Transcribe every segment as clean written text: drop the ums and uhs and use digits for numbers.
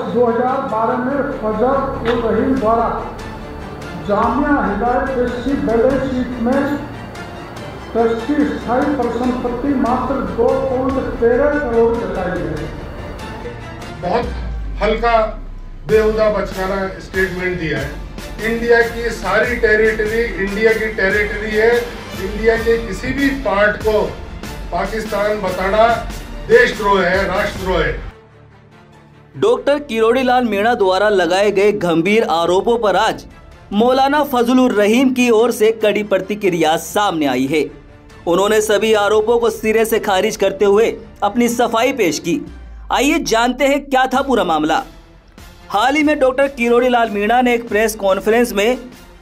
2012 में फजल उल रहीम द्वारा जामिया हिदायत ट्रस्ट बैलेंस शीट में ट्रस्ट की स्थायी परिसंपत्ति मात्र 2.13 करोड़ जताई है। बहुत हल्का बेहुदा बचकाना स्टेटमेंट दिया है। इंडिया की सारी टेरिटरी इंडिया की टेरिटरी है। इंडिया के किसी भी पार्ट को पाकिस्तान बताना देशद्रोह है, राष्ट्रद्रोह है। डॉक्टर किरोड़ी लाल मीणा द्वारा लगाए गए गंभीर आरोपों पर आज मौलाना फजल उर रहीम की ओर से कड़ी प्रतिक्रिया सामने आई है। उन्होंने सभी आरोपों को सिरे से खारिज करते हुए अपनी सफाई पेश की। आइए जानते हैं क्या था पूरा मामला। हाल ही में डॉक्टर किरोड़ी लाल मीणा ने एक प्रेस कॉन्फ्रेंस में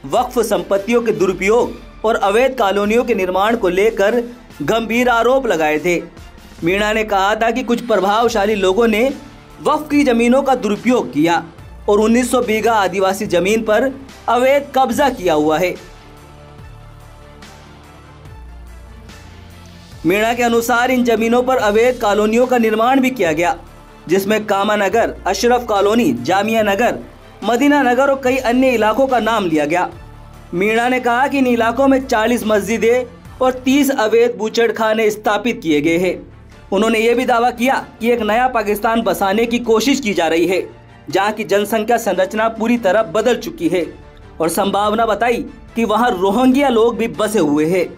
वक्फ संपत्तियों के दुरुपयोग और अवैध कॉलोनियों के निर्माण को लेकर गंभीर आरोप लगाए थे। मीणा ने कहा था कि कुछ प्रभावशाली लोगों ने वक्फ की जमीनों का दुरुपयोग किया और 1900 बीघा आदिवासी जमीन पर अवैध कब्जा किया हुआ है। मीणा के अनुसार इन जमीनों पर अवैध कॉलोनियों का निर्माण भी किया गया, जिसमें कामा नगर, अशरफ कॉलोनी, जामिया नगर, मदीना नगर और कई अन्य इलाकों का नाम लिया गया। मीणा ने कहा कि इन इलाकों में 40 मस्जिदें और 30 अवैध बूचड़खाने स्थापित किए गए हैं। उन्होंने ये भी दावा किया कि एक नया पाकिस्तान बसाने की कोशिश की जा रही है, जहां की जनसंख्या संरचना पूरी तरह बदल चुकी है और संभावना बताई कि वहां रोहिंग्या लोग भी बसे हुए हैं।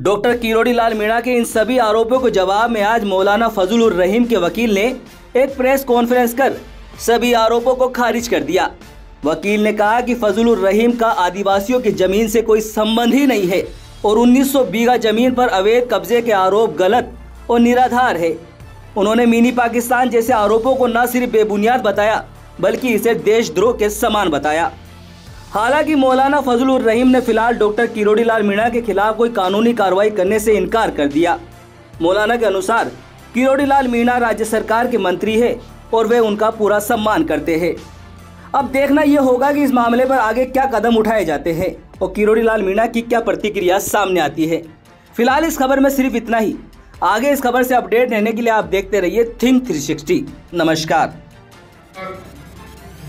डॉक्टर किरोड़ी लाल मीणा के इन सभी आरोपों के जवाब में आज मौलाना फजल उर रहीम के वकील ने एक प्रेस कॉन्फ्रेंस कर सभी आरोपों को खारिज कर दिया। वकील ने कहा कि फजल उर रहीम का आदिवासियों की जमीन से कोई संबंध ही नहीं है और 1900 बीघा जमीन पर अवैध कब्जे के आरोप गलत और निराधार है। उन्होंने मिनी पाकिस्तान जैसे आरोपों को न सिर्फ बेबुनियाद बताया बल्कि इसे देशद्रोह के समान बताया। हालांकि मौलाना फजल उर रहीम ने फिलहाल डॉक्टर किरोड़ी लाल मीणा के खिलाफ कोई कानूनी कार्रवाई करने से इनकार कर दिया। मौलाना के अनुसार किरोड़ी लाल मीणा राज्य सरकार के मंत्री है और वे उनका पूरा सम्मान करते हैं। अब देखना यह होगा कि इस मामले पर आगे क्या कदम उठाए जाते हैं और किरोड़ी लाल मीणा की क्या प्रतिक्रिया सामने आती है। फिलहाल इस खबर में सिर्फ इतना ही। आगे इस खबर से अपडेट रहने के लिए आप देखते रहिए थिंक 360। नमस्कार।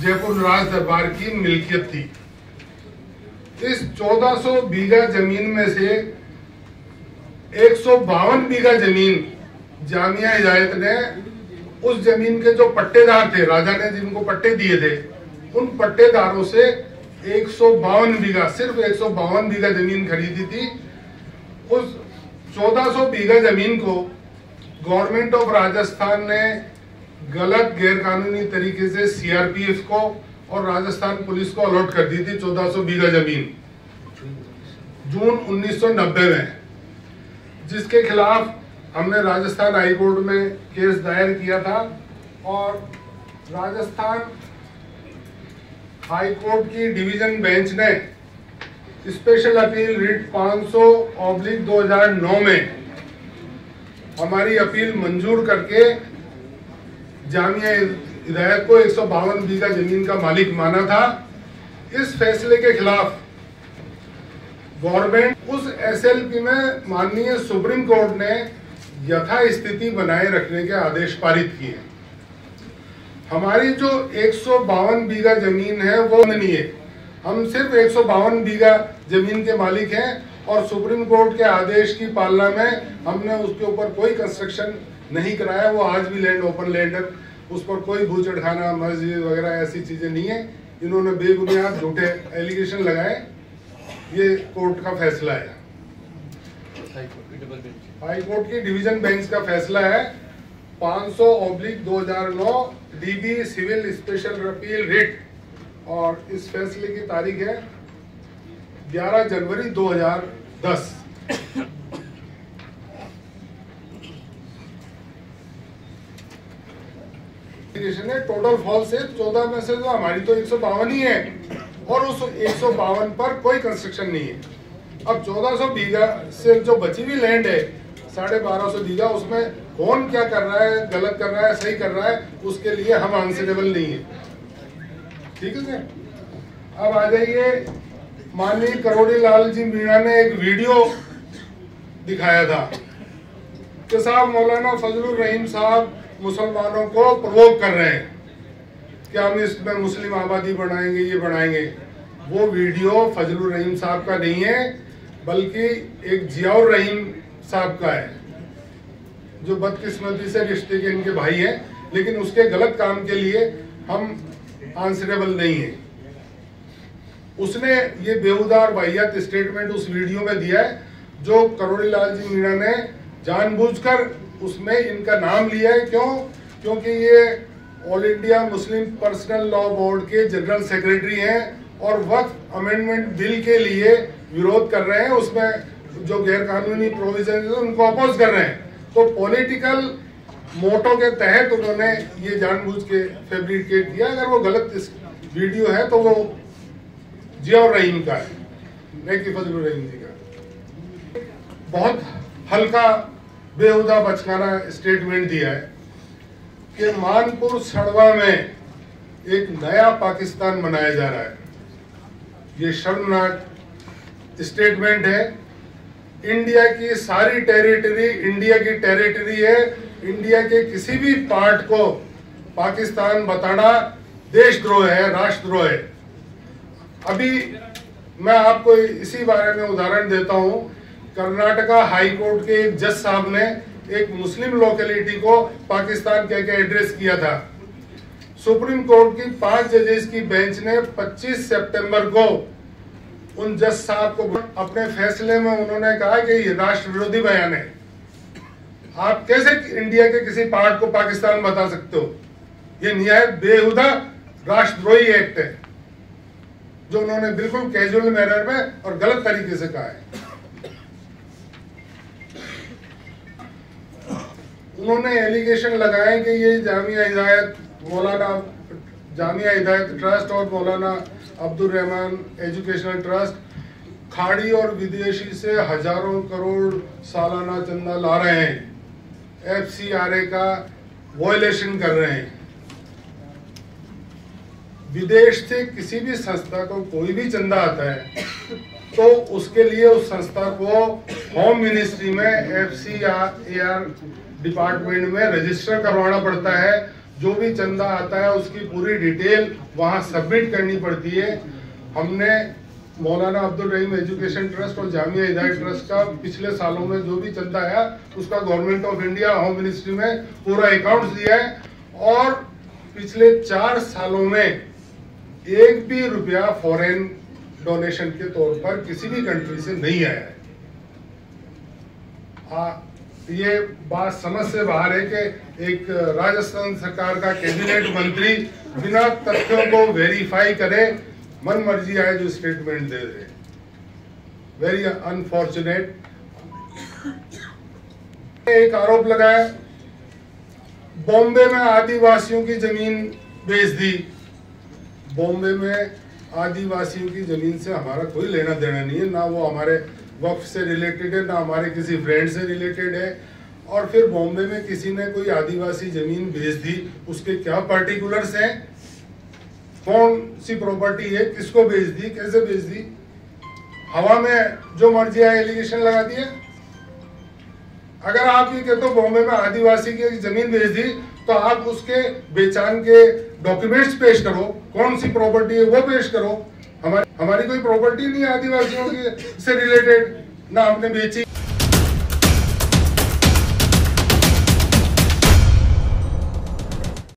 जयपुर राज दरबार की मिल्कियत थी। इस 1400 बीघा जमीन में से 152 बीघा जमीन जामिया हिदायत ने उस जमीन के जो पट्टेदार थे, राजा ने जिनको पट्टे दिए थे, उन पट्टेदारों से 152 बीघा, सिर्फ 152 बीघा जमीन खरीदी थी। उस 1400 बीघा जमीन को गवर्नमेंट ऑफ राजस्थान ने गलत गैरकानूनी तरीके से सीआरपीएफ को और राजस्थान पुलिस को अलॉट कर दी थी 1400 बीघा जमीन जून 1990 में, जिसके खिलाफ हमने राजस्थान हाई कोर्ट में केस दायर किया था और राजस्थान हाई कोर्ट की डिवीजन बेंच ने स्पेशल अपील रिट 500/2009 में हमारी अपील मंजूर करके जामिया हिदायत को 152 बीघा जमीन का मालिक माना था। इस फैसले के खिलाफ गवर्नमेंट उस एसएलपी में माननीय सुप्रीम कोर्ट ने यथास्थिति बनाए रखने के आदेश पारित किए। हमारी जो 152 बीघा जमीन है वो नहीं है, हम सिर्फ 152 बीघा जमीन के मालिक हैं और सुप्रीम कोर्ट के आदेश की पालना में हमने उसके ऊपर कोई कंस्ट्रक्शन नहीं कराया। वो आज भी लैंड ओपन लैंड है, उस पर कोई बूचड़खाना, मस्जिद वगैरह ऐसी चीजें नहीं है। इन्होंने बेबुनियाद झूठे एलिगेशन लगाए। ये कोर्ट का फैसला है, हाई कोर्ट की डिवीजन बेंच का फैसला है। 500/2009 DB civil special appeal writ और इस फैसले की तारीख है 11 जनवरी 2010। टोटल फॉल्स है 14 में से, तो हमारी तो 152 ही है और उस 152 पर कोई कंस्ट्रक्शन नहीं है। अब 1400 बीघा से जो बची हुई लैंड है 1250 बीघा, उसमें कौन क्या कर रहा है, गलत कर रहा है, सही कर रहा है, उसके लिए हम आंसरेबल नहीं है। ठीक है सर। अब आ जाइए, माननीय किरोड़ी लाल जी मीणा ने एक वीडियो दिखाया था कि साहब मौलाना फजल उर रहीम साहब मुसलमानों को प्रोवोक कर रहे हैं कि हम इसमें मुस्लिम आबादी बढ़ाएंगे, ये बढ़ाएंगे। वो वीडियो फजलुर रहीम साहब का नहीं है, बल्कि एक जियाउर रहीम साहब का है, जो बदकिस्मती से रिश्ते के इनके भाई हैं, लेकिन उसके गलत काम के लिए हम आंसरेबल नहीं है। उसने ये बेहुदा और वाहियात स्टेटमेंट उस वीडियो में दिया है, जो करोड़ी लाल जी मीणा ने जानबूझकर उसमें इनका नाम लिया है। क्यों? क्योंकि ये all India Muslim personal law board के जनरल सेक्रेटरी हैं और वक्फ अमेंडमेंट बिल के लिए विरोध कर रहे हैं, उसमें जो गैर कानूनी प्रोविजन है उनको अपोज कर रहे हैं। तो पॉलिटिकल मोटो के तहत उन्होंने ये जानबूझ के फैब्रिकेट किया। अगर वो गलत वीडियो है तो वो जियाउर रहीम का है, नहीं कि फजलुर रहीम जी का। बहुत हल्का बेहुदा बचकाना स्टेटमेंट दिया है कि मानपुर सड़वा में एक नया पाकिस्तान बनाया जा रहा है। ये शर्मनाक स्टेटमेंट है। इंडिया की सारी टेरिटरी इंडिया की टेरिटरी है। इंडिया के किसी भी पार्ट को पाकिस्तान बताना देशद्रोह है, राष्ट्रद्रोह है। अभी मैं आपको इसी बारे में उदाहरण देता हूं। कर्नाटका हाई कोर्ट के एक जज साहब ने एक मुस्लिम लोकेलिटी को पाकिस्तान कह के एड्रेस किया था। सुप्रीम कोर्ट की 5 जजेस की बेंच ने 25 सितंबर को उन जज साहब को अपने फैसले में उन्होंने कहा कि ये राष्ट्र विरोधी बयान है। आप कैसे इंडिया के किसी पार्ट को पाकिस्तान बता सकते हो? ये निहायत बेहुदा राष्ट्रद्रोही एक्ट है, जो उन्होंने बिल्कुल कैजुअल मैनर में और गलत तरीके से कहा है। उन्होंने एलिगेशन लगाए कि ये जामिया हिदायत ट्रस्ट और मौलाना अब्दुल रहमान एजुकेशनल ट्रस्ट खाड़ी और विदेशी से हजारों करोड़ सालाना चंदा ला रहे हैं, FCRA का वॉयलेशन कर रहे हैं। विदेश से किसी भी संस्था को कोई भी चंदा आता है तो उसके लिए उस संस्था को होम मिनिस्ट्री में FCRA डिपार्टमेंट में रजिस्टर करवाना पड़ता है। जो भी चंदा आता है उसकी पूरी डिटेल वहां सबमिट करनी पड़ती है। हमने मौलाना अब्दुल रहीम एजुकेशन ट्रस्ट और जामिया हिदायत ट्रस्ट का पिछले सालों में जो भी चंदा आया उसका government of India home ministry में पूरा अकाउंट दिया है, और पिछले 4 सालों में एक भी रुपया फॉरेन डोनेशन के तौर पर किसी भी कंट्री से नहीं आया है। ये बात समझ से बाहर है कि एक राजस्थान सरकार का कैबिनेट मंत्री बिना तथ्यों को वेरीफाई करे मन मर्जी आए जो स्टेटमेंट दे रहे। Very unfortunate. एक आरोप लगाया बॉम्बे में आदिवासियों की जमीन बेच दी। बॉम्बे में आदिवासियों की जमीन से हमारा कोई लेना देना नहीं है, ना वो हमारे वक्फ से रिलेटेड है, ना हमारे किसी फ्रेंड से रिलेटेड है। और फिर बॉम्बे में किसी ने कोई आदिवासी जमीन बेच दी, उसके क्या पर्टिकुलर्स हैं, कौन सी प्रॉपर्टी है, किसको बेच दी, कैसे बेच दी, हवा में जो मर्जी आए एलिगेशन लगा दिया। अगर आप ये कहते हो बॉम्बे में आदिवासी की जमीन बेच दी, तो आप उसके बेचान के डॉक्यूमेंट्स पेश करो, कौन सी प्रॉपर्टी है वो पेश करो। हमारी कोई प्रॉपर्टी नहीं है आदिवासियों की से रिलेटेड, ना हमने बेची